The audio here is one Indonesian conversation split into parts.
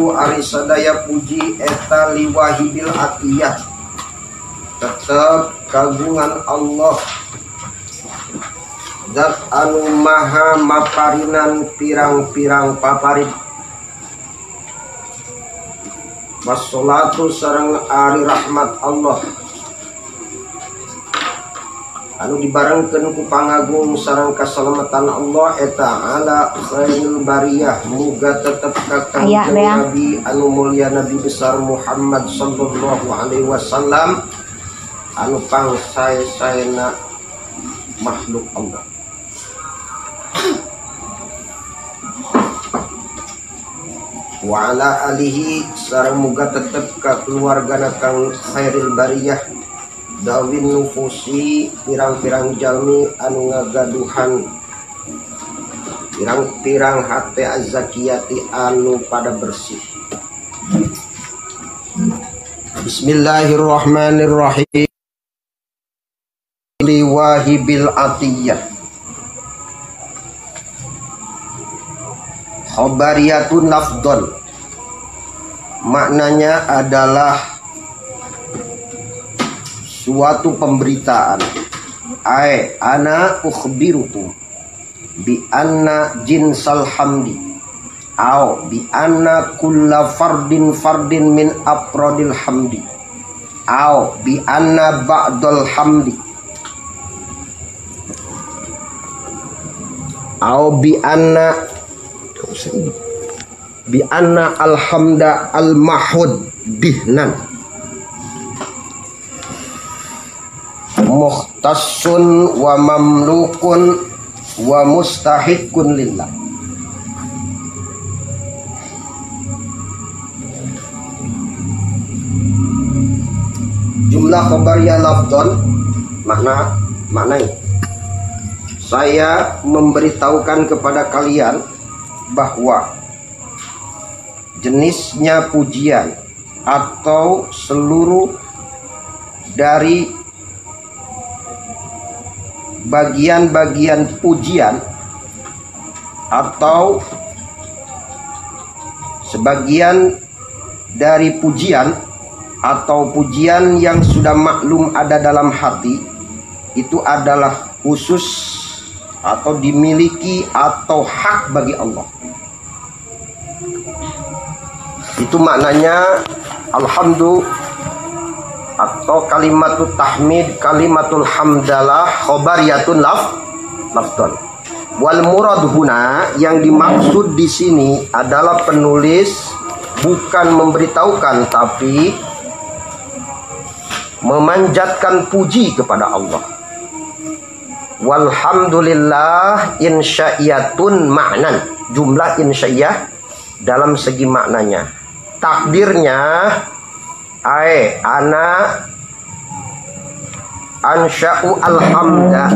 alhamdu ari sadaya puji eta liwahibil atiyah tetap kagungan Allah zat anu maha maparinan pirang-pirang paparit. Wassalatu sareng ari rahmat Allah anu dibarengkeun ku pangagung sareng kasalamatan Allah eta ala khairil bariyah muga tetep ka kanjeng Nabi anu mulia Nabi besar Muhammad sallallahu alaihi wasallam anu pangsae-saena makhluk Allah. Wa ala alihi sareng muga tetep ka keluargana kang khairil bariyah dawin nufusi pirang-pirang jalmi anu ngagaduhan pirang-pirang hate azzakiyati anu pada bersih. Bismillahirrahmanirrahim. Liwahibil atiyah khobariyatun lafdon, maknanya adalah suatu pemberitaan. Ai ana ukhbirukum bi anna jinsal hamdi au bi anna kulla fardin min afradil hamdi au bi anna ba'dal hamdi au bi anna alhamda al mahud bihnan mukhtassun wa mamlukun wa mustahiqun lillah. Jumlah khobariyah lafdon maknanya saya memberitahukan kepada kalian bahwa jenisnya pujian atau seluruh dari bagian-bagian pujian atau sebagian dari pujian atau pujian yang sudah maklum ada dalam hati itu adalah khusus atau dimiliki atau hak bagi Allah. Itu maknanya alhamdulillah atau kalimatul tahmid, kalimatul hamdalah khobariyatun lafdon. Wal murad huna, yang dimaksud di sini adalah penulis bukan memberitahukan tapi memanjatkan puji kepada Allah. Walhamdulillah insya'iyatun ma'nan, jumlah insya'iyah dalam segi maknanya. Takdirnya ana ansya'u alhamda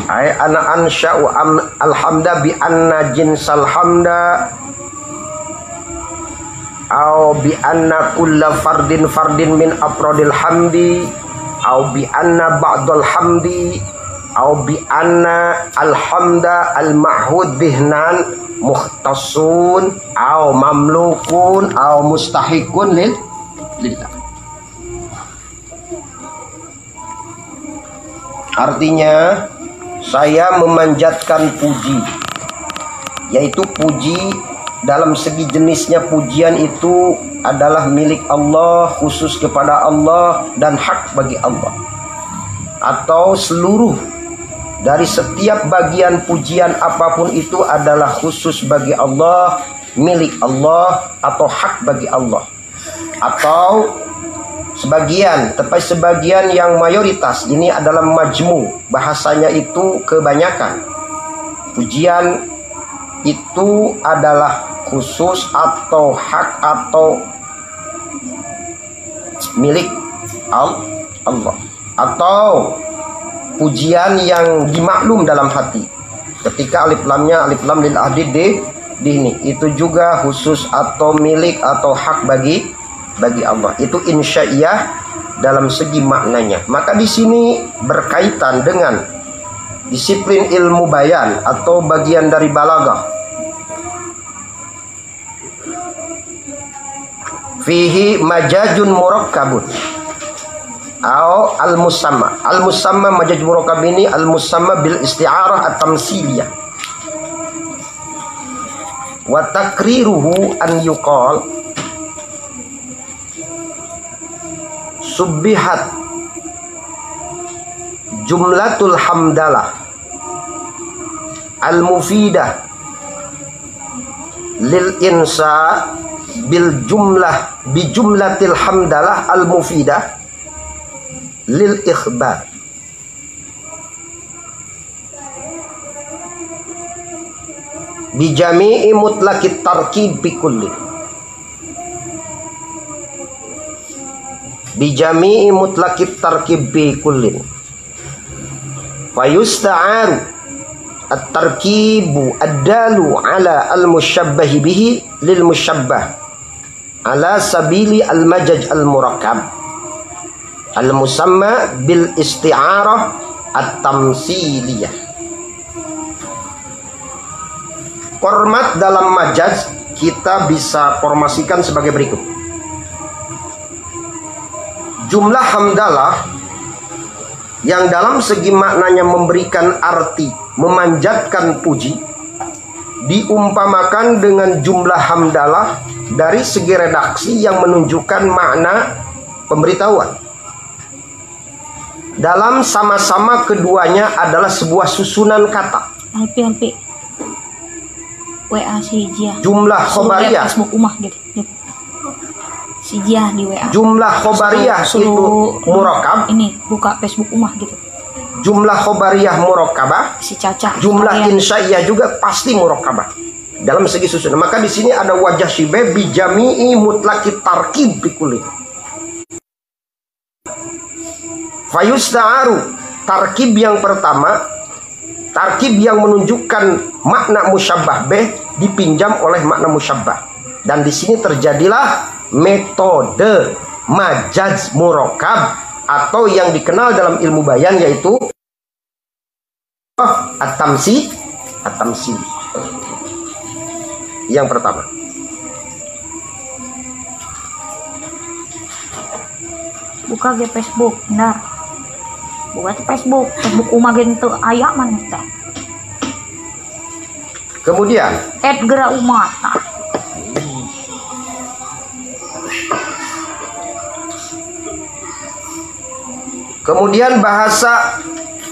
ana ansya'u alhamda bi anna jinsal hamda au bi anna kulla fardin min afradil hamdi au bi anna ba'dal hamdi au bi anna alhamda al mahud bihnan mukhtasun au mamlukun au mustahiqun lillah. Artinya saya memanjatkan puji, yaitu puji dalam segi jenisnya pujian itu adalah milik Allah, khusus kepada Allah dan hak bagi Allah, atau seluruh dari setiap bagian pujian apapun itu adalah khusus bagi Allah, milik Allah atau hak bagi Allah. Atau sebagian, tapi sebagian yang mayoritas ini adalah majmu, bahasanya itu kebanyakan. Pujian itu adalah khusus atau hak atau milik Allah, atau pujian yang dimaklum dalam hati. Ketika alif lamnya alif lam lil ahdi di ini, itu juga khusus atau milik atau hak bagi Allah. Itu insya'iyah dalam segi maknanya. Maka di sini berkaitan dengan disiplin ilmu bayan atau bagian dari balaghah. Fihi majajun murakkabun atau al-musamma. Al-musamma majaj murakkab ini al-musamma bil isti'arah at-tamsiliyah. Wa takriruhu an yuqal subbihat jumlatul hamdalah al-mufidah lil insa bil jumlah bi jumlatil hamdalah al mufidah lil ikhbar. Bi jami'i mutlaqit tarkib bi kulli. Bi jami'i mutlaqit tarkib bi kullin. Fa yusta'aru at-tarkibu ad-dalu ala al-musyabbah bihi lil musyabbah ala sabili al-majaj al-murakkab al-musamma bil isti'arah at-tamsiliyah. Format dalam majaz kita bisa formasikan sebagai berikut. Jumlah hamdalah yang dalam segi maknanya memberikan arti memanjatkan puji diumpamakan dengan jumlah hamdalah dari segi redaksi yang menunjukkan makna pemberitahuan. Dalam sama-sama keduanya adalah sebuah susunan kata. Alpi WA si Jia. Jumlah khobariyah. Facebook umah gitu. Si Jia di WA. Jumlah khobariyah itu murakkab. Ini buka Facebook umah gitu. Jumlah khobariyah murakkabah. Si Caca. Jumlah insya'iyah juga pasti murakkabah. Dalam segi susunan. Maka di sini ada wajah syibeh bi jami'i mutlaqit tarkib bi kulli. Fayusta'aru, tarkib yang pertama, tarkib yang menunjukkan makna musyabbah bih dipinjam oleh makna musyabbah. Dan di sini terjadilah metode majaz murakkab atau yang dikenal dalam ilmu bayan yaitu at-tamsil. Yang pertama. Buka ke Facebook, benar. Buka ke Facebook umah gitu ayak mana teh. Kemudian Gerak umat. Nah. Kemudian bahasa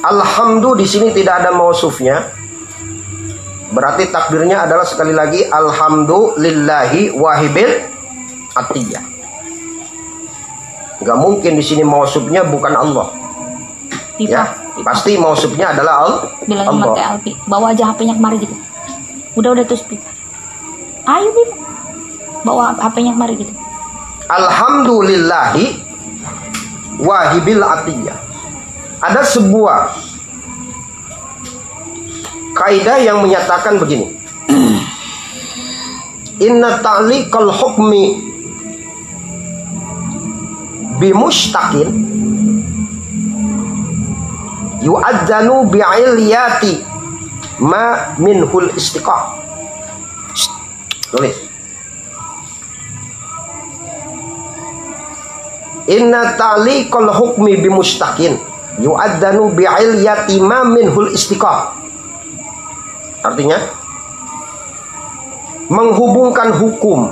alhamdu di sini tidak ada mausufnya. Berarti takdirnya adalah sekali lagi alhamdulillahi wahibil atiyah. Gak mungkin di sini mausufnya bukan Allah. Ya, pasti mausufnya adalah Bilang Allah. Pakai Alpi, bawa aja HP-nya kemari gitu. Udah tuh speak. Ayo Bim, bawa HP-nya kemari gitu. Alhamdulillahi wahibil atiyah. Ada sebuah kaidah yang menyatakan begini. Inna ta'liqal hukmi bimustaqin yu'adzanu bi'iliyati ma minhul istiqah. Tulis. Inna ta'liqal hukmi bimustaqin yu'adzanu bi'iliyati ma minhul istiqah. Artinya menghubungkan hukum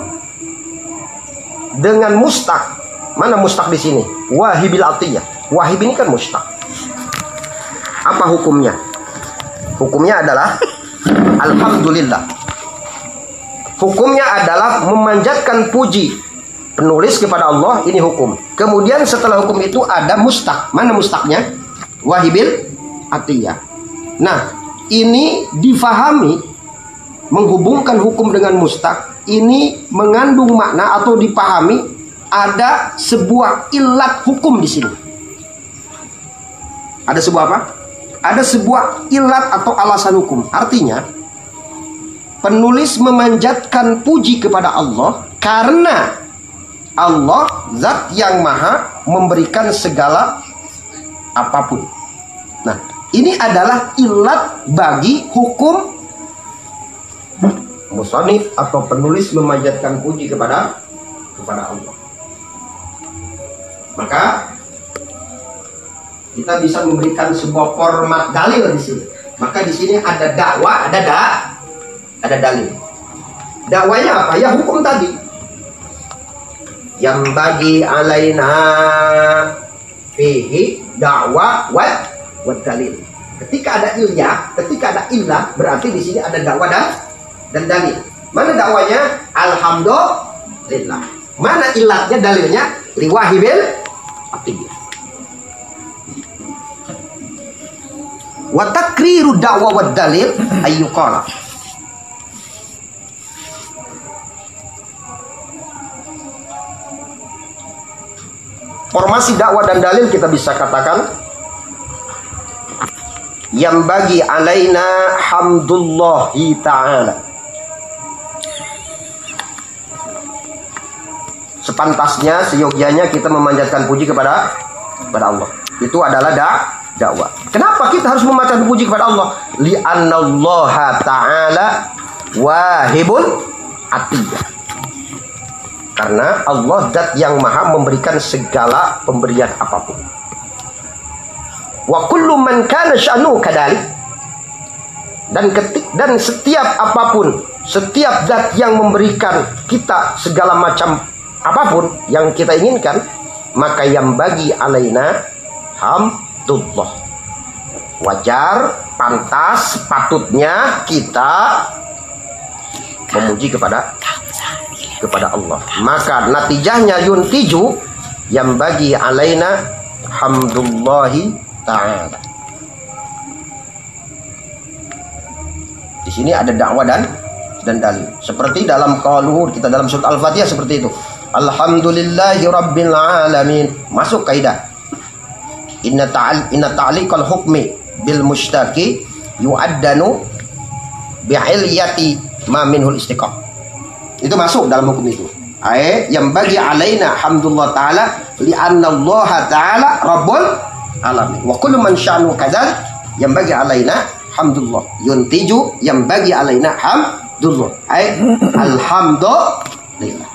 dengan mustaq. Mana mustaq di sini? Wahibil atiyah. Wahib ini kan mustaq. Apa hukumnya? Hukumnya adalah alhamdulillah. Hukumnya adalah memanjatkan puji penulis kepada Allah, ini hukum. Kemudian setelah hukum itu ada mustaq. Mana mustaqnya? Wahibil atiyah. Nah, ini difahami menghubungkan hukum dengan mustaq ini mengandung makna atau dipahami ada sebuah ilat hukum di sini. Ada sebuah apa? Ada sebuah ilat atau alasan hukum. Artinya penulis memanjatkan puji kepada Allah karena Allah zat yang maha memberikan segala apapun. Nah, Ini adalah ilat bagi hukum musannif atau penulis memanjatkan puji kepada Allah. Maka kita bisa memberikan sebuah format dalil di sini. Maka di sini ada dakwah, ada dalil. Dakwanya apa? Ya hukum tadi. Yang bagi alaina fihi dakwah wa dalil. Ketika ada illah, berarti di sini ada dakwah dan dalil. Mana dakwanya? Alhamdulillah. Mana illatnya, dalilnya? Liwahibil atiyah. Wa takriru da'wa wa dalil ayyuqala. Formasi dakwah dan dalil kita bisa katakan yang bagi alaina hamdulillahi ta'ala. Sepantasnya, seyogyanya kita memanjatkan puji kepada Allah. Itu adalah dakwah. Kenapa kita harus memanjatkan puji kepada Allah? Li'annallaha ta'ala wahibul atiyah. Karena Allah zat yang maha memberikan segala pemberian apapun. Wa kullu man kana sya'nu kadalik. Dan setiap apapun, setiap zat yang memberikan kita segala macam apapun yang kita inginkan, maka yang bagi alaina hamdulillah. Wajar, pantas, patutnya kita memuji kepada Allah. Maka natijahnya yuntiju yang bagi alaina hamdulillahi ta'ala. Di sini ada dakwah dan dalil. Seperti dalam qauluhu kita dalam surat Al-Fatihah seperti itu. Alhamdulillahi rabbil alamin. Masuk kaidah. Inna ta'liqal hukmi bil mushtaqi yu'addanu bi'iliyati ma minhul istiqam. Itu masuk dalam hukum itu. Yang bagi alaina hamdulillah ta'ala li'annallaha ta'ala rabbul alamin. Wa kullu man sya'nu kadzal yang bagi alaina hamdulillah. Yuntiju yang bagi alaina hamdulillah. Alhamdulillah.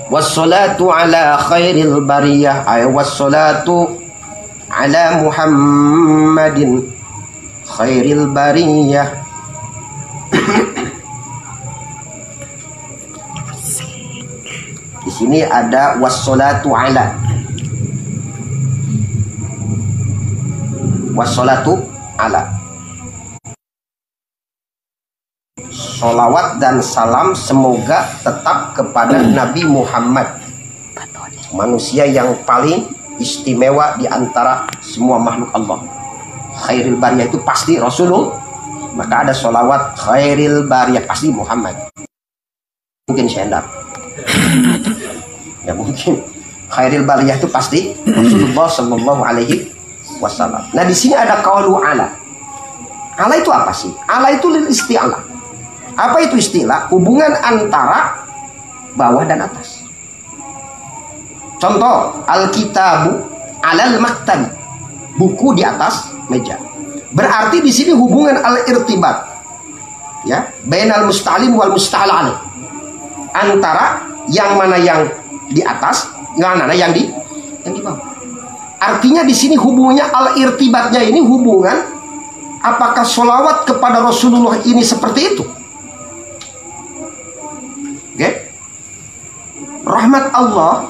Wassalatu ala khairil bariyah. Wassalatu ala Muhammadin khairil bariyah. Di sini ada wassalatu ala. Wassalatu ala. Sholawat dan salam semoga tetap kepada Nabi Muhammad, manusia yang paling istimewa di antara semua makhluk Allah. Khairil bariyah itu pasti Rasulullah. Maka ada sholawat khairil bariyah pasti Muhammad. Mungkin syendar. Ya mungkin. Khairil bariyah itu pasti Rasulullah sallallahu alaihi wasallam. Nah di sini ada qaulu ala. Ala itu apa sih? Ala itu lil isti'ala. Apa itu istilah? Hubungan antara bawah dan atas. Contoh, al-kitabu alal maktabi. Buku di atas meja. Berarti di sini hubungan al-irtibat. Ya, bainal musta'lim wal musta'al alaih. Antara yang mana yang di atas, yang mana yang di bawah. Artinya di sini hubungannya al-irtibatnya ini hubungan apakah sholawat kepada Rasulullah ini seperti itu? Oke? Rahmat Allah,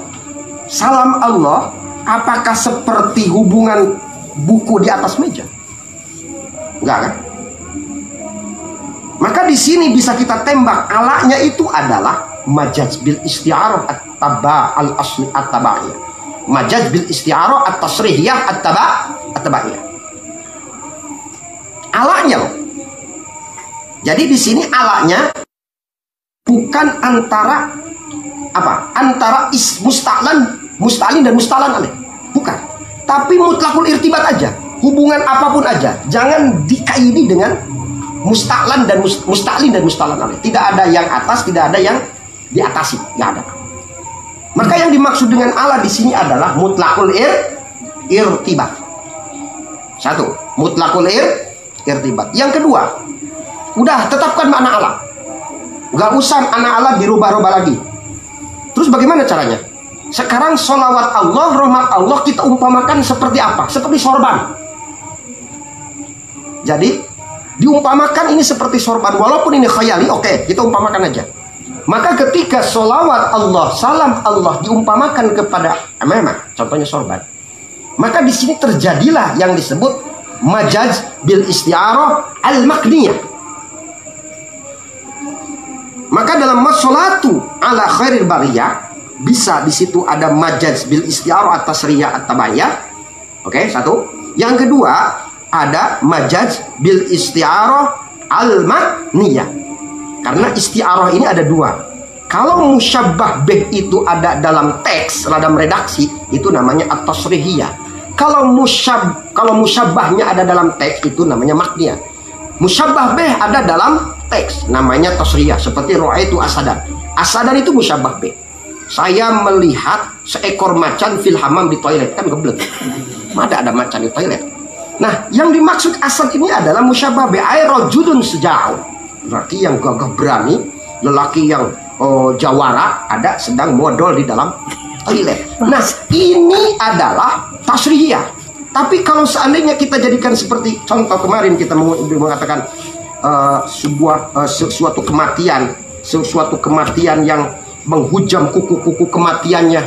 salam Allah, apakah seperti hubungan buku di atas meja? Enggak kan? Maka di sini bisa kita tembak alanya itu adalah majaz bil isti'arah at-taba al-asli at-tabaiyah. Majaz bil isti'arah at-tasrihiyah at-tabaiyah. Alanya loh. Jadi di sini alanya bukan antara apa? Antara musta'lin dan musta'lan alaih. Bukan. Tapi mutlakul irtibat aja. Hubungan apapun aja. Jangan dikaidi dengan musta'lan dan musta'lin dan musta'lan alaih. Tidak ada yang atas, tidak ada yang diatasi. Tidak ada. Maka yang dimaksud dengan ala di sini adalah mutlaqul irtibat. Satu, mutlaqul irtibat. Yang kedua, udah tetapkan makna ala. Gak usah makna ala dirubah-rubah lagi. Terus bagaimana caranya? Sekarang sholawat Allah, rahmat Allah kita umpamakan seperti apa? Seperti sorban. Jadi diumpamakan ini seperti sorban. Walaupun ini khayali, oke, kita umpamakan aja. Maka ketika sholawat Allah, salam Allah diumpamakan kepada amamah, contohnya sorban, maka di sini terjadilah yang disebut majaz bil isti'arah al-makniyah. Maka dalam masolatu ala khairil bariyah bisa di situ ada majaz bil isti'arah at-tasriyah at-tabayyah. Oke, satu. Yang kedua ada majaz bil isti'arah al-makniyah. Karena isti'arah ini ada dua. Kalau musyabbah bih itu ada dalam teks, dalam redaksi, itu namanya at-tasrihiyah. Kalau musyabbahnya ada dalam teks, itu namanya makniyah. Musyabbah bih ada dalam teks, namanya tasriyah. Seperti ra'aitu asadan. Asadan itu musyabbah bih. Saya melihat seekor macan fil hamam di toilet. Kan geblek. Mana ada macan di toilet? Nah, yang dimaksud asad ini adalah musyabbah bih ay rajulun sejauh. Lelaki yang gagah berani, lelaki yang jawara, ada sedang modal di dalam toilet. Nah, ini adalah tasrihiyah. Tapi kalau seandainya kita jadikan seperti contoh kemarin kita mengatakan suatu kematian yang menghujam kuku-kuku kematiannya,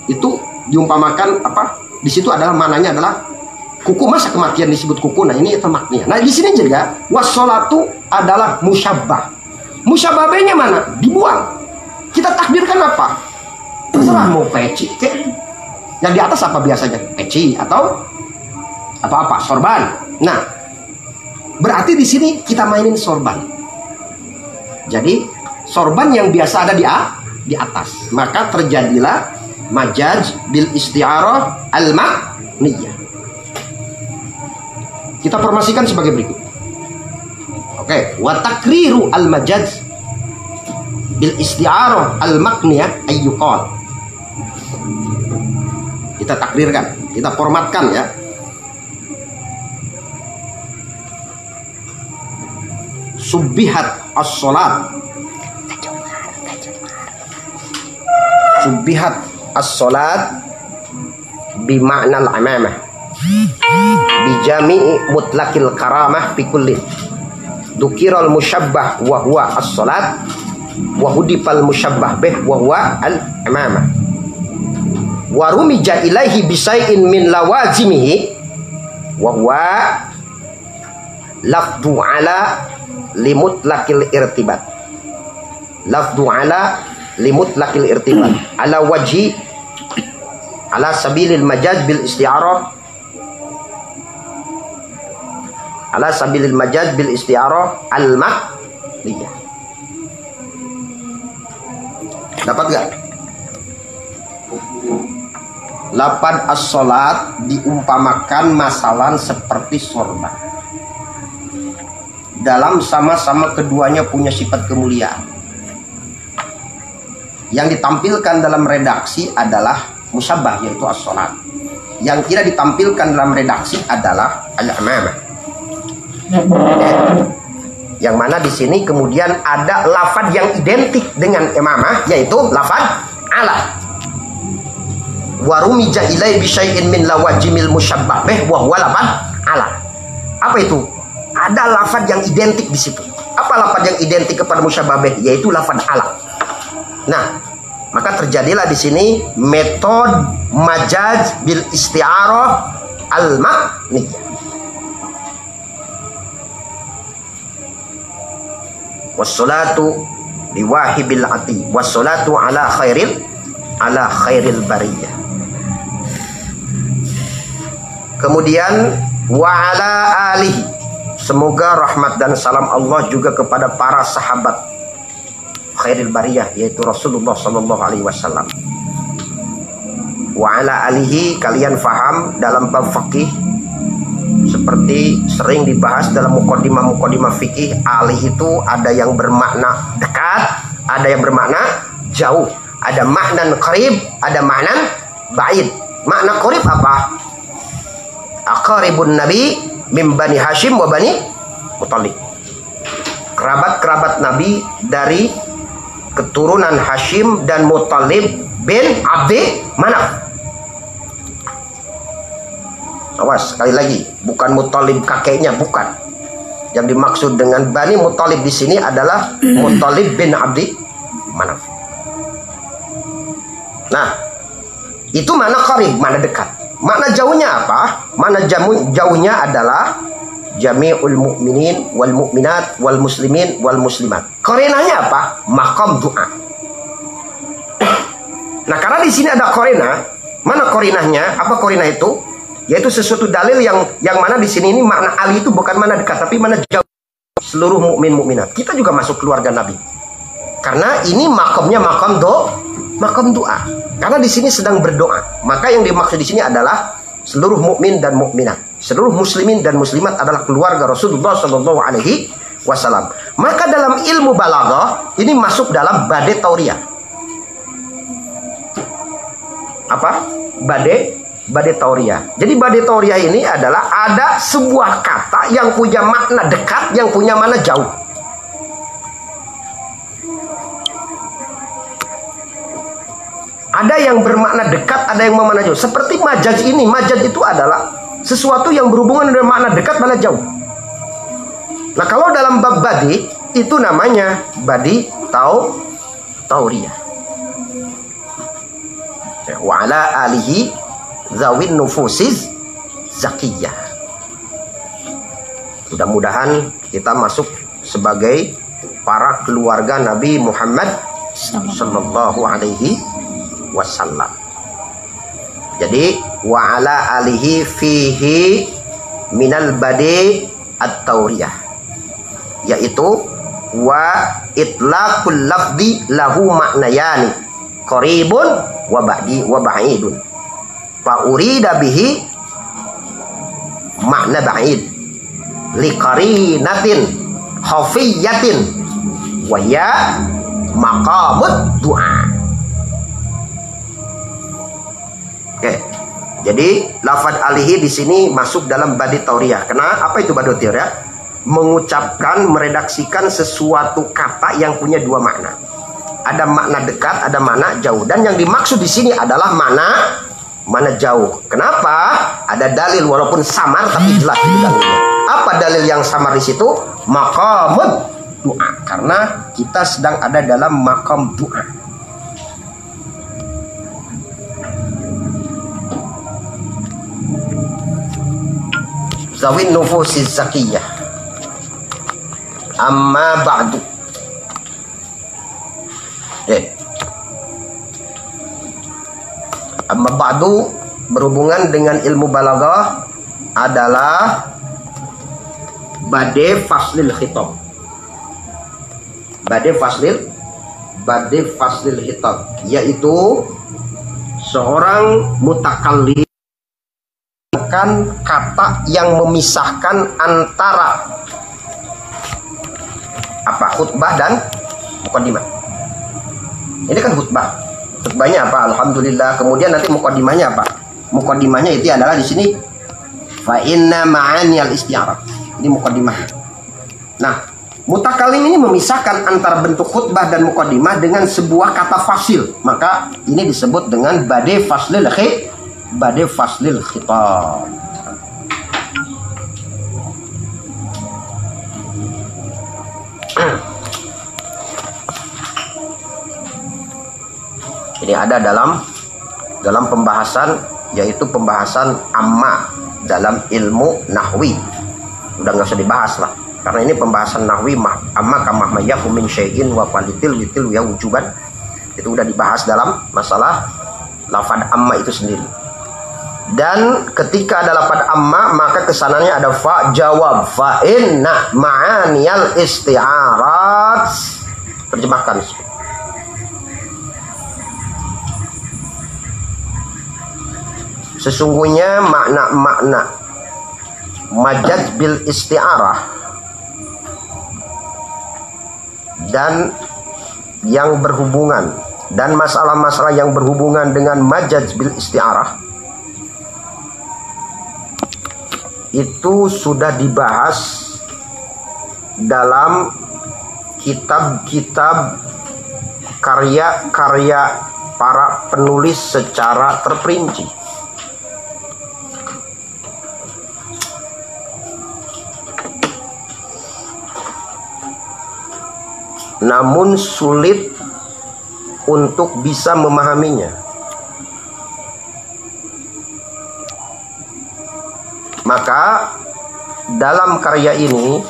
itu diumpamakan apa? Di situ adalah mananya adalah kuku, masa kematian disebut kuku. Nah, ini itu maknanya. Nah, di sini juga wassolatu adalah musyabbah. Musyabbah B-nya mana? Dibuang. Kita takdirkan apa? Terserah mau peci kek. Yang di atas apa biasanya? Peci atau apa-apa? Sorban. Nah, berarti di sini kita mainin sorban. Jadi sorban yang biasa ada di atas. Maka terjadilah majaz bil isti'arah al-makniyah. Kita formasikan sebagai berikut. Oke, wa takriru al-majaz bil isti'arah al-makniyah ayyuqal. Kita takrirkan, kita formatkan ya. Subbihat as-salat. Subbihat as-salat bima'nal amamah. Bijami'i mutlaqil karamah fi kullin. Dukiral musyabbah wa huwa as-salat wa hudifal musyabbah bih wa huwa al-amamah. Wa rumija ilaihi bisai'in min lawazimihi wa huwa lafdu ala limutlaqil irtibat. Lafdu ala limutlaqil irtibat ala wajhi ala sabilil majaz bil isti'arah ala sabilil majaz bil isti'arah al-makniyah. Dapat gak? Lafad as-salat diumpamakan masalan seperti sorban. Dalam sama-sama keduanya punya sifat kemuliaan. Yang ditampilkan dalam redaksi adalah musyabbah, yaitu as-salat. Yang tidak ditampilkan dalam redaksi adalah al-amamah. Yang mana di sini kemudian ada lafad yang identik dengan imamah, yaitu lafad ala. Wa rumija ilai bisyai'in min lawajimil musyabbah bih wa huwa lafad ala. Apa itu? Ada lafad yang identik di situ. Apa lafad yang identik kepada musyabbah bih? Yaitu lafad ala. Nah, maka terjadilah di sini metode majaz bil isti'arah al-makniyah. Wassalatu liwahibil ati wassalatu ala khairil bariyah. Kemudian wa ala alihi, semoga rahmat dan salam Allah juga kepada para sahabat khairil bariyah, yaitu Rasulullah sallallahu alaihi wasallam. Wa ala alihi, kalian faham dalam bab fikih seperti sering dibahas dalam mukadimah fikih, alih itu ada yang bermakna dekat, ada yang bermakna jauh. Ada maknan qarib, ada maknan ba'id. Makna qarib apa? Aqaribun Nabi min Bani Hashim wa Bani Muthalib. Kerabat-kerabat Nabi dari keturunan Hashim dan Muthalib bin Abdi Manaf. Awas, sekali lagi, bukan Muthalib kakeknya, bukan. Yang dimaksud dengan Bani Muthalib di sini adalah Muthalib bin Abdi Manaf. Nah, itu mana qarib, mana dekat. Makna jauhnya apa? Makna jauhnya adalah jami'ul mu'minin wal mu'minat wal muslimin wal muslimat. Qarinahnya apa? Maqam doa. Nah, karena di sini ada qarinah, mana qarinahnya? Apa qarinah itu? Yaitu sesuatu dalil yang mana di sini ini makna ali itu bukan mana dekat, tapi mana jauh. Seluruh mukmin mukminat. Kita juga masuk keluarga Nabi. Karena ini makamnya makam doa. Karena di sini sedang berdoa. Maka yang dimaksud di sini adalah seluruh mukmin dan mukminat. Seluruh muslimin dan muslimat adalah keluarga Rasulullah Shallallahu Alaihi Wasallam. Maka dalam ilmu balaghah ini masuk dalam badai tauriyah. Apa? Badai tauriyah. Jadi badai tauriyah ini adalah ada sebuah kata yang punya makna dekat, yang punya makna jauh. Ada yang bermakna dekat, ada yang bermakna jauh. Seperti majaz ini. Majaz itu adalah sesuatu yang berhubungan dengan makna dekat, makna jauh. Nah, kalau dalam bab badi, itu namanya badi tauriyah. Wa ala alihi zawin nufusiz zakiyah. Mudah-mudahan kita masuk sebagai para keluarga Nabi Muhammad sallallahu alaihi wasallam. Jadi wa ala alihi fihi minal badi at-tauriyah, yaitu wa itlaqul lafzi lahu maknayani qaribun wa ba'idun. Fa urida bihi makna ba'id li qarinatin khafiyatin wa ya maqamud du'a. Oke. Jadi lafaz alihi di sini masuk dalam badi tauriyah. Karena apa itu badi tauriyah? Mengucapkan, meredaksikan sesuatu kata yang punya dua makna. Ada makna dekat, ada makna jauh. Dan yang dimaksud di sini adalah mana jauh. Kenapa? Ada dalil walaupun samar tapi jelas itu dalilnya. Apa dalil yang samar di situ? Maqamud doa. Karena kita sedang ada dalam maqam doa. Zawin nufusiz zakiyah. Amma ba'du. Amma ba'du berhubungan dengan ilmu balaghah adalah badai faslil khitab. Badai faslil khitab, yaitu seorang mutakallim kata yang memisahkan antara apa? Khutbah dan muqaddimah. Ini kan khutbah. Khutbahnya apa? Alhamdulillah. Kemudian nanti muqaddimahnya apa? Muqaddimahnya itu adalah di sini fa inna ma'aniyal isti'arah. Ini muqaddimah. Nah, mutakallim ini memisahkan antara bentuk khutbah dan muqaddimah dengan sebuah kata fasil. Maka ini disebut dengan badai faslil khitab. Ini ada dalam pembahasan, yaitu pembahasan amma dalam ilmu nahwi. Udah nggak usah dibahas lah, karena ini pembahasan nahwi amma kama mayyakum min syai'in wa qalitil witil ya wujuban. Itu udah dibahas dalam masalah lafaz amma itu sendiri. Dan ketika ada lafaz amma, maka kesananya ada fa jawab, fa inna ma'aniyal isti'arat. Terjemahkan. Sesungguhnya makna-makna majaz bil isti'arah dan yang berhubungan dan masalah-masalah yang berhubungan dengan majaz bil isti'arah itu sudah dibahas dalam kitab-kitab karya-karya para penulis secara terperinci. Namun sulit untuk bisa memahaminya. Maka dalam karya ini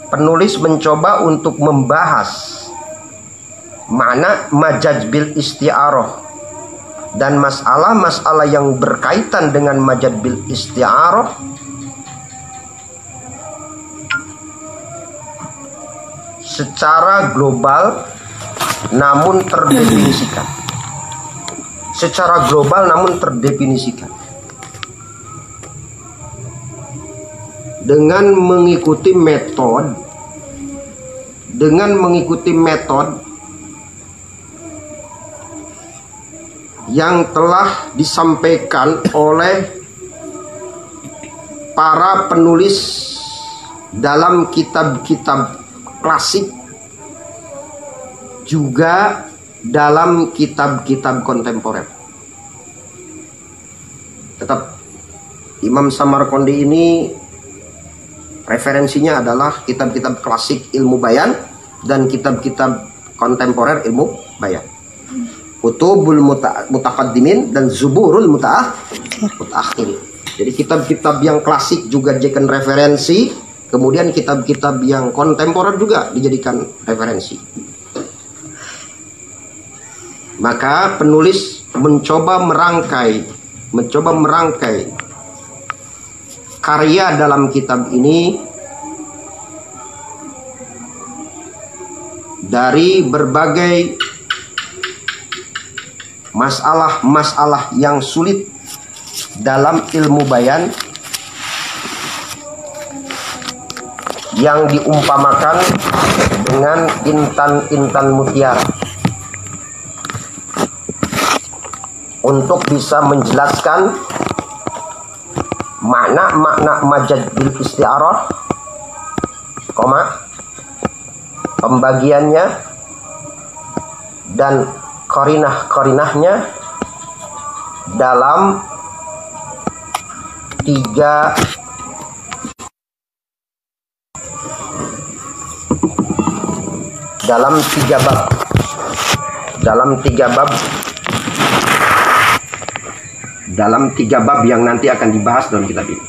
penulis mencoba untuk membahas makna majaz bil isti'arah dan masalah-masalah yang berkaitan dengan majaz bil isti'arah secara global namun terdefinisikan. Secara global namun terdefinisikan. Dengan mengikuti metode yang telah disampaikan oleh para penulis dalam kitab-kitab klasik, juga dalam kitab-kitab kontemporer. Tetap Imam Samarqandi ini referensinya adalah kitab-kitab klasik ilmu bayan dan kitab-kitab kontemporer ilmu bayan. Kutubul Mutaqaddimin dan Zuburul Mutaakhirin. Jadi kitab-kitab yang klasik juga dijadikan referensi, kemudian kitab-kitab yang kontemporer juga dijadikan referensi. Maka penulis mencoba merangkai karya dalam kitab ini dari berbagai masalah-masalah yang sulit dalam ilmu bayan yang diumpamakan dengan intan-intan mutiara untuk bisa menjelaskan makna-makna majaz bil isti'arah, pembagiannya dan qarinah-qarinahnya dalam tiga bab yang nanti akan dibahas dalam kitab ini.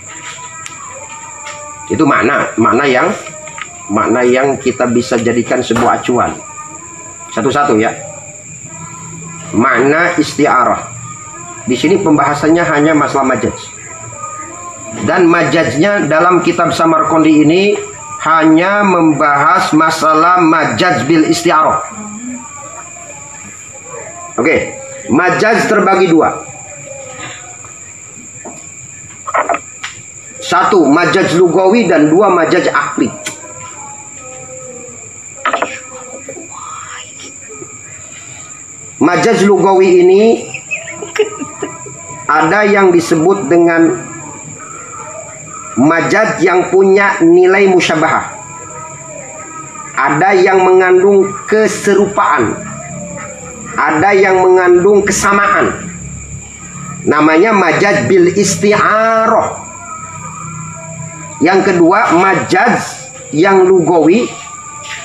Itu makna yang kita bisa jadikan sebuah acuan. Satu-satu ya. Makna isti'arah. Di sini pembahasannya hanya masalah majaz. Dan majaznya dalam kitab Samarqandi ini hanya membahas masalah majaz bil isti'arah. Oke, majaz terbagi dua. Satu, majaz lugawi dan dua, majaz akli. Majaz lugawi ini ada yang disebut dengan majaz yang punya nilai musyabahah. Ada yang mengandung keserupaan. Ada yang mengandung kesamaan. Namanya majaz bil isti'arah. Yang kedua, majaz yang lugawi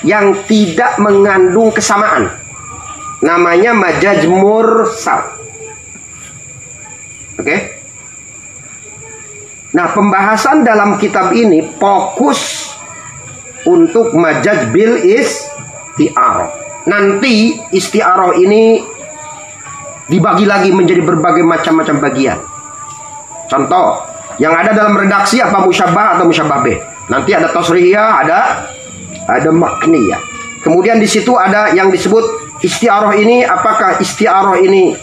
yang tidak mengandung kesamaan. Namanya majaz mursal. Oke? Nah, pembahasan dalam kitab ini fokus untuk majaz bil isti'arah. Nanti isti'arah ini dibagi lagi menjadi berbagai macam-macam bagian. Contoh, yang ada dalam redaksi apa musyabah atau musyabah bih. Nanti ada tasrihiyah, ada makniyah. Kemudian di situ ada yang disebut isti'arah ini, apakah isti'arah ini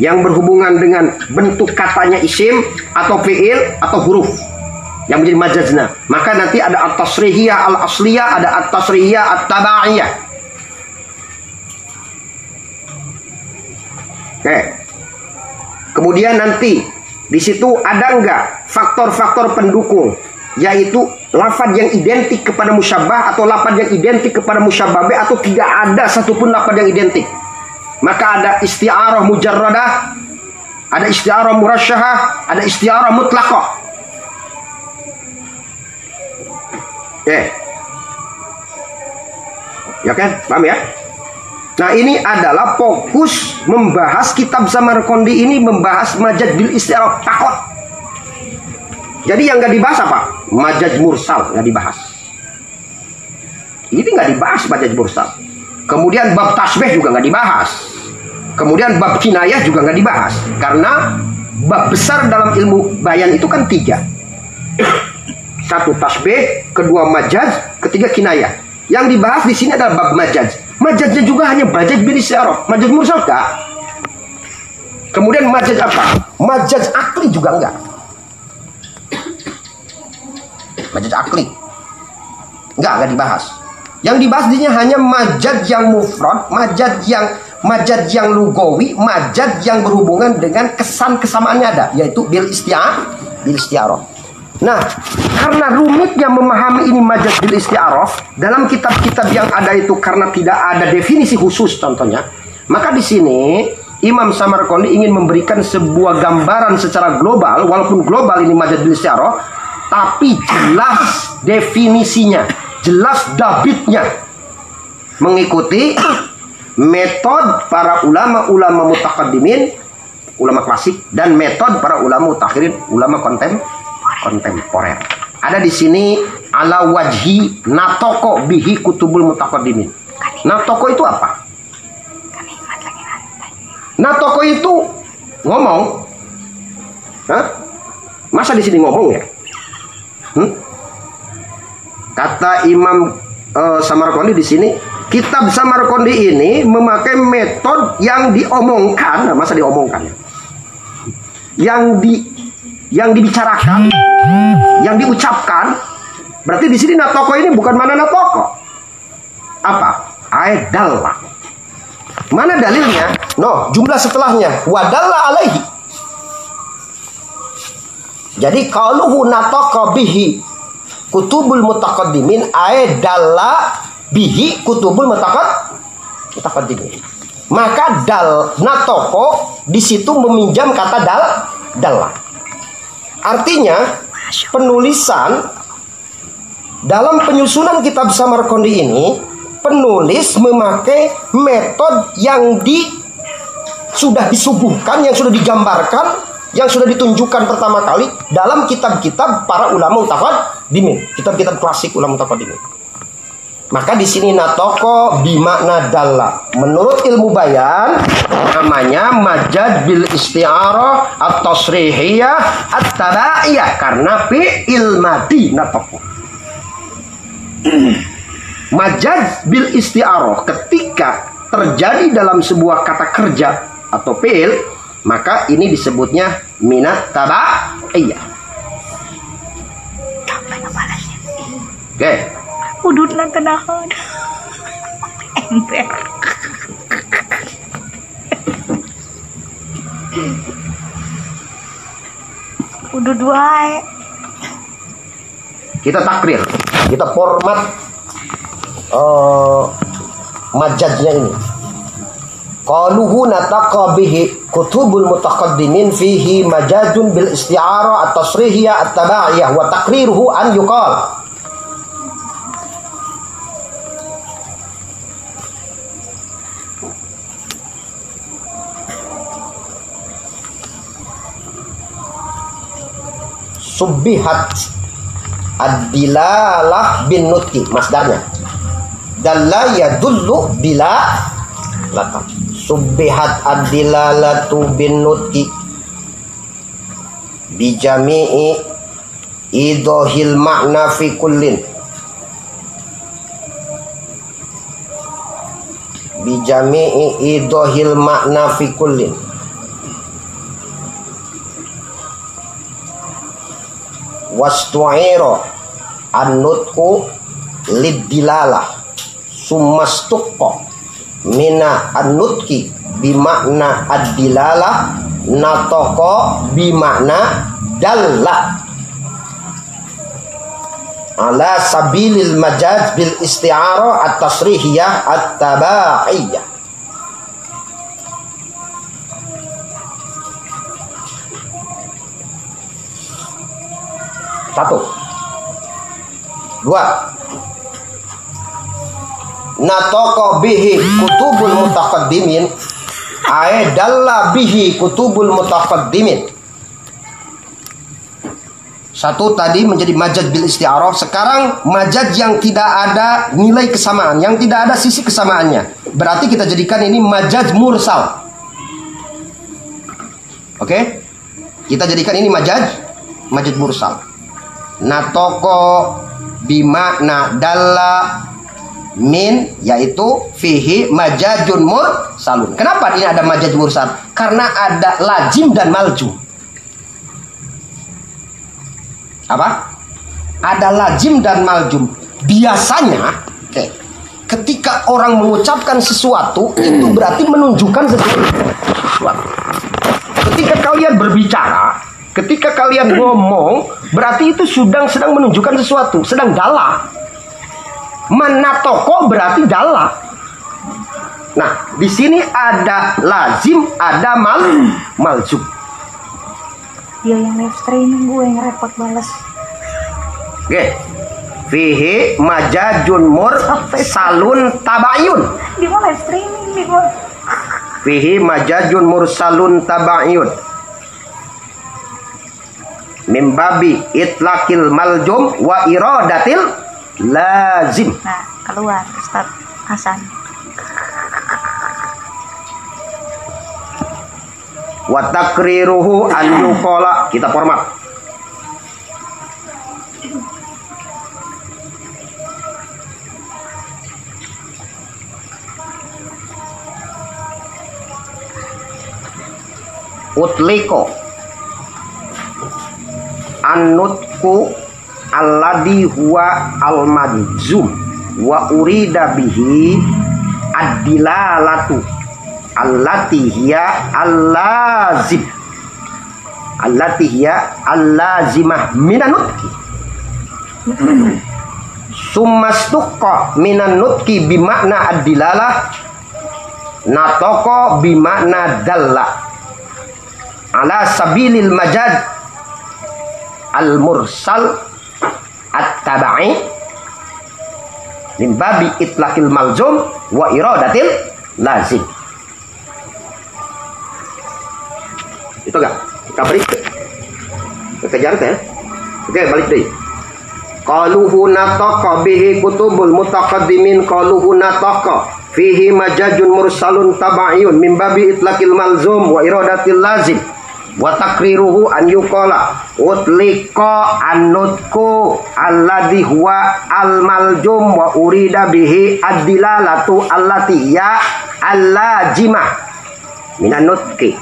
yang berhubungan dengan bentuk katanya isim atau fi'il atau huruf yang menjadi majazna. Maka nanti ada at-tasrihiyah al-asliyah, ada at-tasrihiyah at-tabaiyah. Oke. Kemudian nanti di situ ada enggak faktor-faktor pendukung, yaitu lafaz yang identik kepada musyabbah atau lafaz yang identik kepada musyabbabe atau tidak ada satupun lafaz yang identik. Maka ada isti'arah mujarradah, ada isti'arah murasyahah, ada isti'arah mutlaqah. Ya kan? Paham ya? Nah, ini adalah fokus membahas kitab Samarqandi ini, membahas majaz bil isti'arah takut. Jadi yang nggak dibahas apa? Majaz mursal nggak dibahas. Ini nggak dibahas majaz mursal. Kemudian bab tasbih juga nggak dibahas. Kemudian bab kinayah juga nggak dibahas. Karena bab besar dalam ilmu bayan itu kan 3. 1 tasbih, kedua majaz, ketiga kinayah. Yang dibahas di sini adalah bab majaz. Majaznya juga hanya majaz bil isti'arah. Majaz mursal enggak. Kemudian majaz apa? Majaz akli juga enggak. Majaz akli enggak dibahas. Yang dibahas dinya hanya majaz yang mufrad, majaz yang lugawi, majaz yang berhubungan dengan kesan kesamaannya ada, yaitu bil isti'arah. Nah, karena rumitnya memahami ini majaz bil isti'arah dalam kitab-kitab yang ada itu karena tidak ada definisi khusus contohnya, maka di sini Imam Samarqandi ingin memberikan sebuah gambaran secara global, walaupun global ini majaz bil isti'arah, tapi jelas definisinya, jelas dabitnya, mengikuti metode para ulama-ulama mutaqaddimin, ulama klasik, dan metode para ulama mutakhirin, ulama kontemporer. Ada di sini ala wajhi natoko bihi kutubul mutaqaddimin. Natoko itu apa? Natoko itu ngomong. Hah? Masa di sini ngomong ya? Kata Imam Samarqandi di sini, kitab Samarqandi ini memakai metode yang diomongkan. Nah, masa diomongkan? Yang dibicarakan, yang diucapkan. Berarti di sini natoko ini bukan mana natoko. Apa? Aedalla. Mana dalilnya? No, jumlah setelahnya wadalla alaihi. Jadi qaluhu natoko bihi kutubul mutaqaddimin aedalla bihi kutubul mutaqaddimin. Maka natoko di situ meminjam kata dalla. Artinya penulisan dalam penyusunan kitab Samarqandi ini, penulis memakai metode yang sudah disuguhkan, yang sudah digambarkan, yang sudah ditunjukkan pertama kali dalam kitab-kitab para ulama mutaqaddimin, kitab-kitab klasik ulama mutaqaddimin. Maka di sini natoko bimakna dalla. Menurut ilmu bayan namanya majaz bil isti'arah at-tasrihiyah at-tabaiyah karena fi'il madi natoko. Majaz bil isti'arah ketika terjadi dalam sebuah kata kerja atau fi'il, maka ini disebutnya minat tabaiyah. Oke. Udut lang tanahan. Ember. Udut wae. Kita takrir, kita format majaznya ini. Qaluhu nataqa bihi kutubul mutaqaddimin fihi majazun bil isti'arah at-tasrihiyah at-tabaiyah wa takriruhu an yuqal. Subbihat ad-dilalah bin nutki, masdarnya dalla yadullu bila lata. Subbihat ad-dilalatu bin nutki bi jami'i idahil makna fi kullin, bi jami'i idahil makna fi kullin. Wastu'ira an-nutku lid-dilalah summastuqqa mina an-nutki bimakna ad-dilalah, natoko bimakna dalla. Ala sabilil majaz bil isti'arah at-tasrihiyah at-tabaiyah. Satu. Dua. Natoko bihi kutubul mutaqaddimin, ay dalla bihi kutubul mutaqaddimin. Satu tadi menjadi majaz bil isti'arah. Sekarang majaz yang tidak ada nilai kesamaan, yang tidak ada sisi kesamaannya. Berarti kita jadikan ini majaz mursal. Oke? Kita jadikan ini majaz mursal. Natoko bimakna dalla min, yaitu fihi majazun mursalun. Kenapa ini ada majaz mursal? Karena ada lazim dan maljum. Apa? Ada lazim dan maljum. Biasanya, ketika orang mengucapkan sesuatu, itu berarti menunjukkan sesuatu. Ketika kalian berbicara, ketika kalian ngomong, berarti itu sedang menunjukkan sesuatu, sedang dalla. Manatoko berarti dalla. Nah, di sini ada lazim, ada maljum. Dia yang live streaming, gue yang repot balas. Oke. Fihi majazun mursalun tabayun. Dia mau live streaming nih gue. Fihi majazun mursalun tabayun. Min babi itlaqil maljum wa iradatil lazim. Nah, keluar Ustaz Hasan. Wa takriruhu an yuqala, kita format. Utliko annutku alladhi huwa al-madzum wa urida bihi ad-dilalatu allati hiya al-lazim, allati hiya al-lazimah minan nutqi. Summastuqqa minan nutqi bimakna ad-dilalah, natoko bimakna dalla ala sabilil majaz al-mursal at-tabai min babi itlaqil malzum wa iradatil lazim. Itu enggak? Kita balik. Kejar ya. Oke, balik deh. Qaluhu nataqa bihi kutubul mutaqaddimin, qaluhu nataqa fihi majazun mursalun tabaiyun min babi itlaqil malzum wa iradatil lazim wa takriruhu an yuqala utliqa annutku alladhi huwa al maljum wa urida bihi ad-dilalatu allati ya al-lazimah minan nutqi.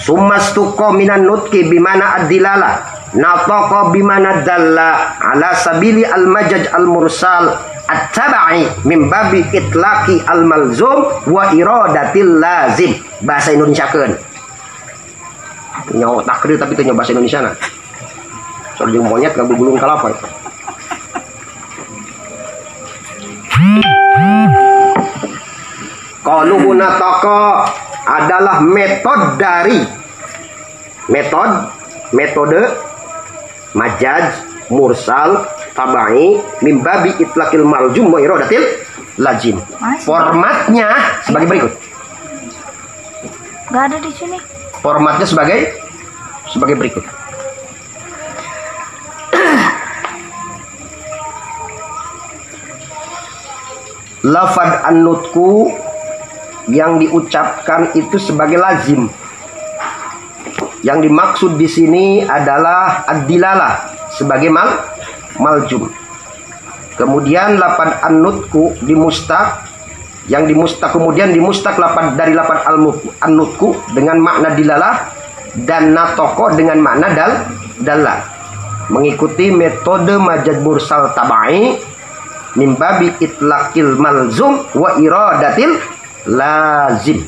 Summastuqa minan nutqi bimana ad-dilala, nataqa bimana dalla ala sabili al-majaz al-mursal at-tabai min babi itlaqi al-malzum wa iradatil lazim. Bahasa Indonesia kan nyawa takrir tapi itu bahasa Indonesia nah. Soal jeung monyet gak gulung kalapa itu. Qaluhu nataqa adalah metode majaz mursal tabai min babi itlaqil maljum wa iradatil lazim. Formatnya sebagai berikut. Gak ada di sini. Formatnya sebagai berikut. Lafad an-nutku yang diucapkan itu sebagai lazim. Yang dimaksud di sini adalah ad-dilalah sebagai maljum. Kemudian lafad an-nutku dimustaq, yang dimustaq kemudian dimustaq dari lafad an-nutku dengan makna dilalah dan natoko dengan makna dalla. Mengikuti metode majaz mursal tabai min babi itlaqil malzum wa iradatil lazim.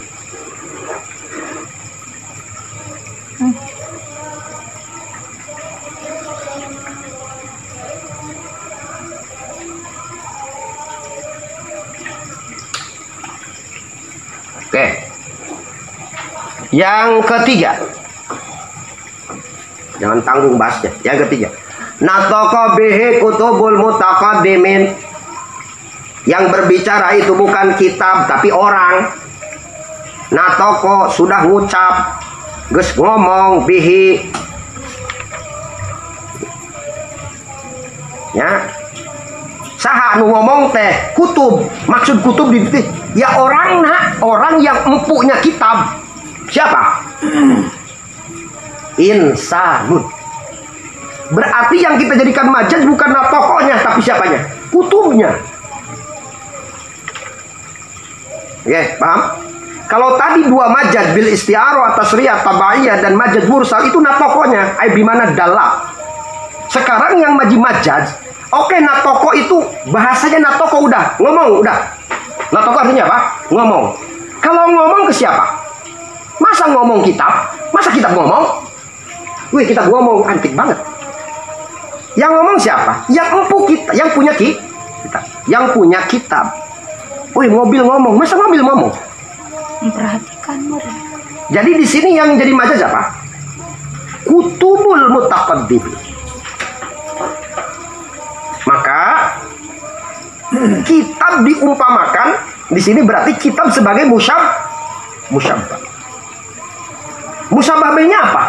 Oke. Yang ketiga. Jangan tanggung bahasnya. Yang ketiga. Nataka bihi kutubul mutaqaddimin. Yang berbicara itu bukan kitab tapi orang. Nataka sudah ngucap, geus ngomong bihi. Ya. Saha anu ngomong teh kutub. Maksud kutub di ya orang yang empunya kitab. Siapa? Insanun. Berarti yang kita jadikan majaz bukan tokohnya tapi siapanya? Kutubnya. Oke, paham? Kalau tadi dua majaz bil isti'arah, tasriyah, tabaiyah dan majaz mursal itu tokohnya, ai bimana dalal. Sekarang yang majaz, oke, natoko itu bahasanya natoko udah, ngomong udah. Natoko artinya apa? Ngomong. Kalau ngomong ke siapa? Masa ngomong kitab? Masa kitab ngomong? Wih, kitab ngomong antik banget. Yang ngomong siapa? Yang empu kita, yang punya kitab. Yang punya kitab. Wih, mobil ngomong. Masa mobil ngomong? Memperhatikan murid. Jadi di sini yang jadi majaz apa? Kutubul mutaqaddim. Maka kitab diumpamakan di sini berarti kitab sebagai musyabbah. Musyabbah B-nya apa?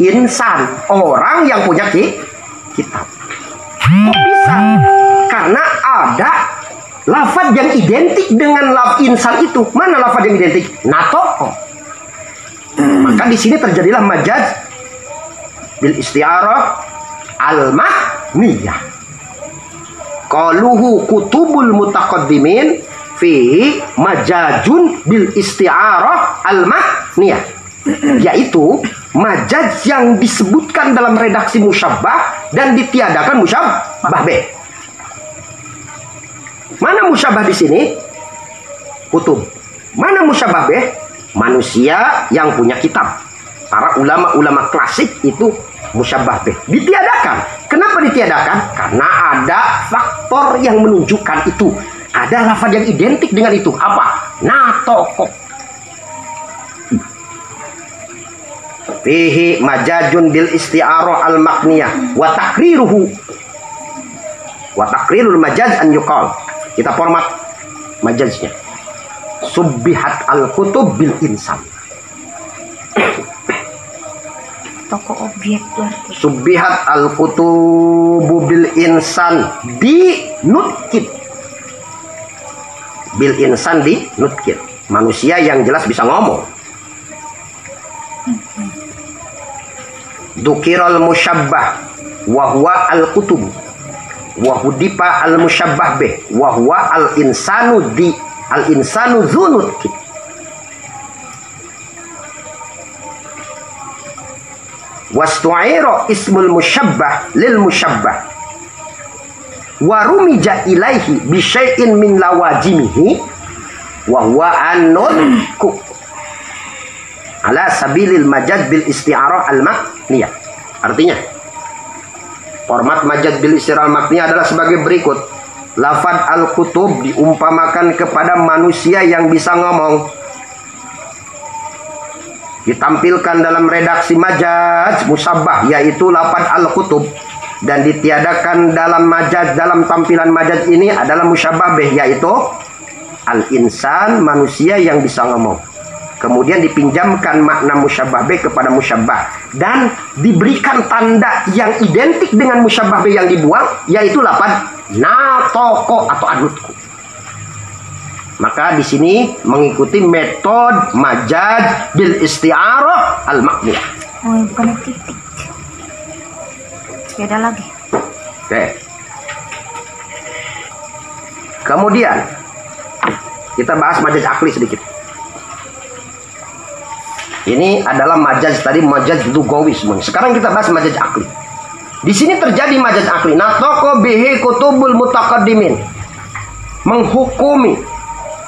Insan, orang yang punya kitab. Kok bisa? Karena ada lafaz yang identik dengan insan itu. Mana lafaz yang identik? Natoko. Maka di sini terjadilah majaz bil isti'arah al-mahniyah. Qaluhu kutubul mutaqaddimin fi majazun bil isti'arah al-mahniyah. Yaitu majaz yang disebutkan dalam redaksi musyabbah dan ditiadakan musyabbah B. Mana musyabbah di sini? Kutub. Mana musyabbah B? Manusia yang punya kitab. Para ulama-ulama klasik itu musyabbah B. Ditiadakan. Kenapa ditiadakan? Karena ada faktor yang menunjukkan itu. Ada lafaz yang identik dengan itu. Apa? Natoko. Fihi majajun bil isti'arah al-makniyah wa takriruhu. Wa takrirul majaz an yuqal. Kita format majaznya. Subbihat al-kutub bil insan. Toko objek berarti. Subbihat al-kutub bil insan di nutkit. Bil insan di nutkit. Manusia yang jelas bisa ngomong. Dukiral musyabbah wa huwa al-kutub wa hudipa al-musyabbah bih wa huwa al-insanu di al-insanu dzunut. Wastu'ira ismul musyabbah lil musyabbah wa rumija ilaihi bi syai'in min lawazimihi wa huwa an-nutqu ala sabilil majaz bil isti'arah al-makniyah. Artinya, format majaz bil isti'arah al-makniyah adalah sebagai berikut. Lafaz al-kutub diumpamakan kepada manusia yang bisa ngomong. Ditampilkan dalam redaksi majaz musyabbah, yaitu lafaz al-kutub. Dan ditiadakan dalam majaz, dalam tampilan majaz ini adalah musyabbah bih, yaitu al-insan, manusia yang bisa ngomong. Kemudian dipinjamkan makna musyabbah B kepada musyabbah dan diberikan tanda yang identik dengan musyabbah B yang dibuang, yaitu lafaz natoko atau anutku. Maka di sini mengikuti metode majaz bil isti'arah al-makniyah. Oh, bukan titik. Beda lagi. Oke. Kemudian kita bahas majaz akli sedikit. Ini adalah majaz tadi, majaz lugawi. Sekarang kita bahas majaz akli. Di sini terjadi majaz akli. Natoko bihi kutubul mutaqaddimin. Menghukumi,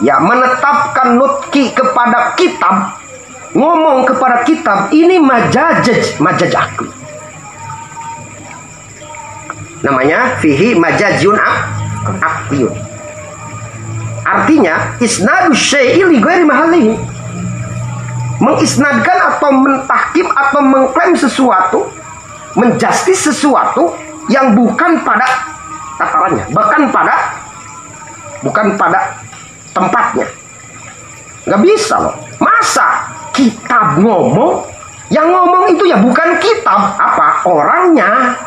ya, menetapkan nutki kepada kitab, ngomong kepada kitab, ini majaz akli. Namanya fihi majazun akliyun. Artinya isnadu syai'i li ghairi mahallihi. Mengisnadkan atau mentahkim atau mengklaim sesuatu, menjustis sesuatu yang bukan pada tatarannya, bukan pada tempatnya. Nggak bisa loh. Masa kitab ngomong, yang ngomong itu ya bukan kitab, apa orangnya.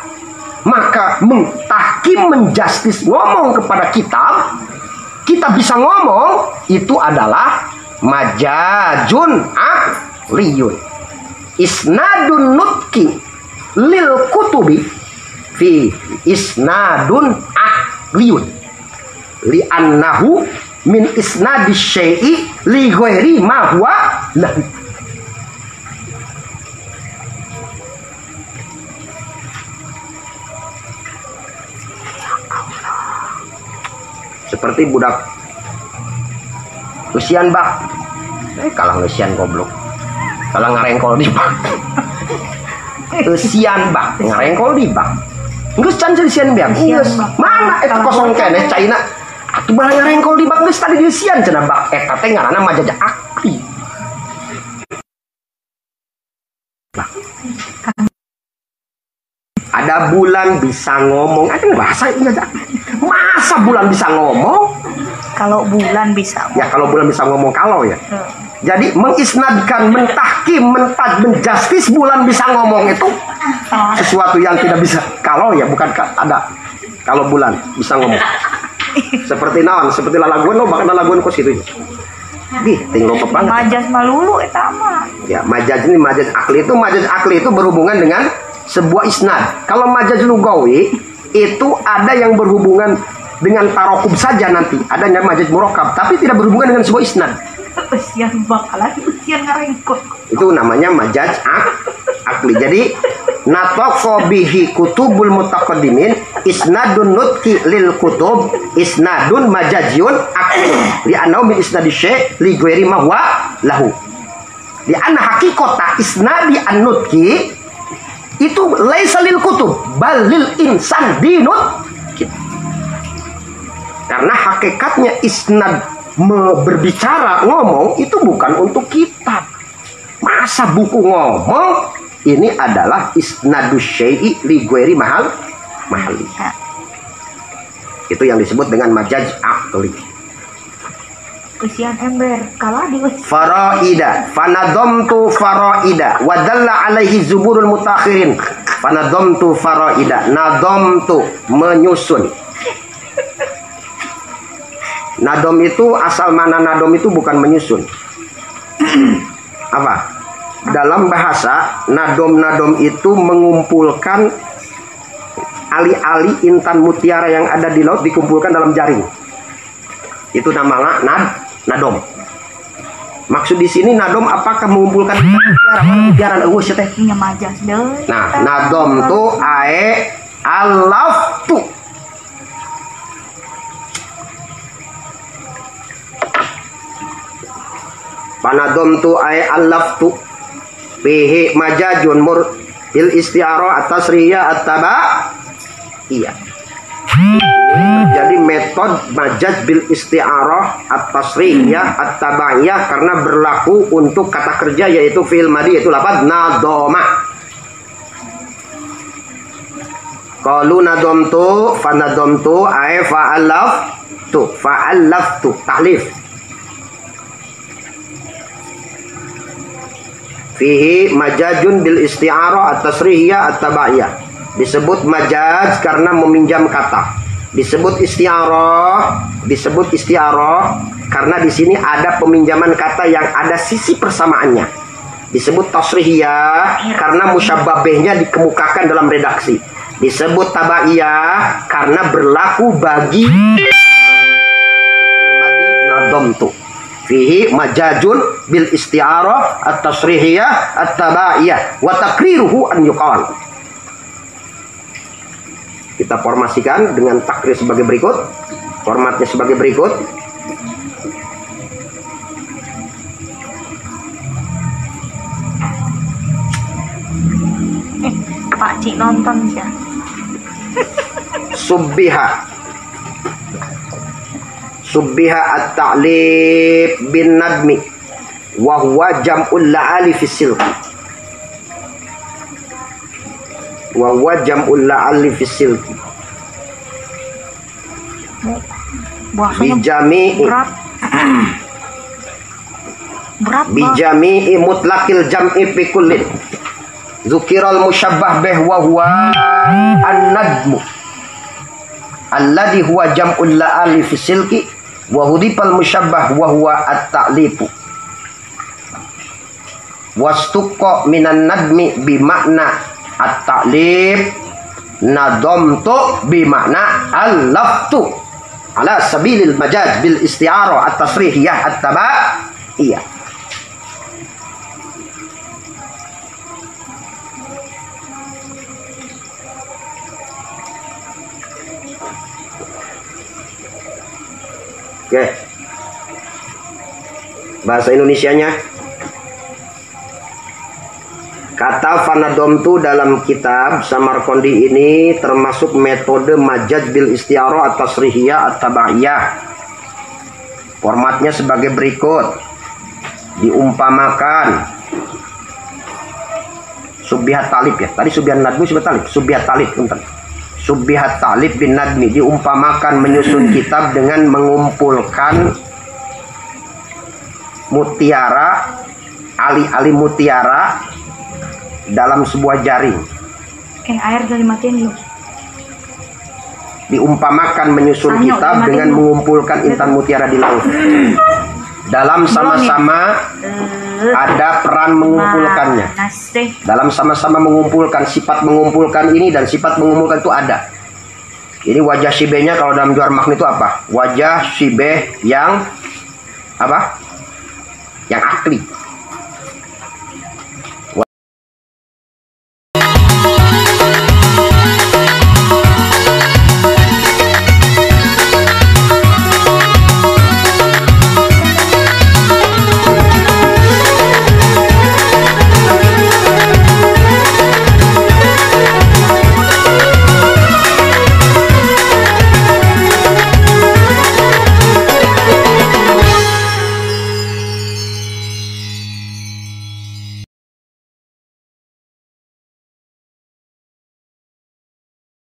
Maka mentahkim, menjustis, ngomong kepada kitab, kita bisa ngomong, itu adalah majazun akliyun. Isnadun nutki lil kutubi fi isnadun akliyun li annahu min isnadis syai'i li ghairi ma huwa lahu. Seperti budak usian bak, kalah usian goblok, kalah ngarengkol di bak. Usian bak ngarengkol di bak, nggak can usian biang, mana itu kosong kene China, atuh barang ngarengkol di bak nggak tadi di usian cina bak, teh ngarana majaz akli. Ada bulan bisa ngomong, ada bahasa ini aja. Masa bulan bisa ngomong? Kalau bulan bisa. Ya kalau bulan bisa ngomong kalau ya. Jadi mengisnadkan, mentahkim, menjustis bulan bisa ngomong itu sesuatu yang tidak bisa. Kalau ya bukan ada. Kalau bulan bisa ngomong. Seperti naon, seperti lalaguan lo bakal lalaguan kos itu. Bih, tinggal banget. Majaz malulu eta mah. Ya, majaz ini majaz akli itu berhubungan dengan sebuah isnad. Kalau majaz lugawi itu ada yang berhubungan dengan tarokub saja nanti. Ada yang majaz murakkab, tapi tidak berhubungan dengan sebuah isnad. Usian bakalan, usian ngarengkot. Itu namanya majaz akli. Jadi nataqo bihi kutubul mutaqaddimin isnadun nutki lil kutub isnadun majaziyun akli. Li annahu min isnadi syai' li ghairi ma huwa lahu. Li anna haqiqata isnadi an-nutki itu laisa lil kutub bal lil insan dinut. Karena hakikatnya isnad berbicara, ngomong itu bukan untuk kitab. Masa buku ngomong, ini adalah isnadus syai'i li ghairi mahali. Itu yang disebut dengan majaz akli. Usian ember kalah di faraida fanadamtu faraida wa dalla alaihi zuburul mutakhirin. Fanadamtu faraida, nadamtu menyusun. Nadom itu asal mana nadom itu bukan menyusun. Apa? Dalam bahasa nadom itu mengumpulkan ali-ali intan mutiara yang ada di laut dikumpulkan dalam jaring. Itu namanya nadom. Maksud di sini nadom apakah mengumpulkan mutiara teh? Nya majaz deui. Nah, nadom tu ae alaftu. Panadom tu ae alaftu. Bihi majajun mur bil isti'arah at-tasriyah at-taba. Iya. Jadi metode majaz bil isti'arah at-tasriyah at-tabaiyah karena berlaku untuk kata kerja yaitu fi'il madhi yaitu lafaz nadoma. Qalu nadomtu fanadomtu ay fa'allaftu tahlif. Fihi majazun bil isti'arah at-tasriyah at-tabaiyah. Disebut majaz karena meminjam kata. Disebut isti'arah karena di sini ada peminjaman kata yang ada sisi persamaannya. Disebut tasrihiyah karena musyabbabehnya dikemukakan dalam redaksi. Disebut tabaiyah karena berlaku bagi nadamtu. Fihi majazun bil isti'arah at-tasrihiyah at-tabaiyah wa takriruhu an yuqal. Kita formasikan dengan takrir sebagai berikut. Formatnya sebagai berikut. Pak Cik nonton ya. Subbiha at-ta'lib bin nadmi wa huwa jam'ul la'ali fi silqi. Wa huwa jam'ul la'ali fi silqi. Bijami'i bijami'i mutlaqil jam'i fi kullin. Zukiral musyabbah bih wa huwa an-nadmu alladhi huwa jam'ul la'ali fi silqi wa hudifal musyabbah wa huwa at-ta'lifu wastuqqa minan nadmi bi makna at-ta'lif nadomtu bi makna al-laftu ala sabilil majaz bil isti'arah at-tasrihiyah at-tabaiyah. Oke. Bahasa Indonesianya. Kata fanadomtu dalam kitab Samarqandi ini termasuk metode majaz bil isti'arah at-tasrihiyah at-tabaiyah. Formatnya sebagai berikut. Diumpamakan. Subbihat talib ya. Tadi subbihat nadmi, subbihat talib. Subbihat talib, bentar. Subbihat talib bin nadmi diumpamakan menyusun kitab dengan mengumpulkan mutiara, ali-ali mutiara dalam sebuah jaring. Air dari matiin dulu. Diumpamakan menyusun kitab dengan mengumpulkan intan mutiara di laut. Dalam sama-sama ada peran mengumpulkannya. Dalam sama-sama mengumpulkan, sifat mengumpulkan ini dan sifat mengumpulkan itu ada. Ini wajah sibehnya kalau dalam Johar Makni itu apa? Wajah sibeh yang apa? Yang akli.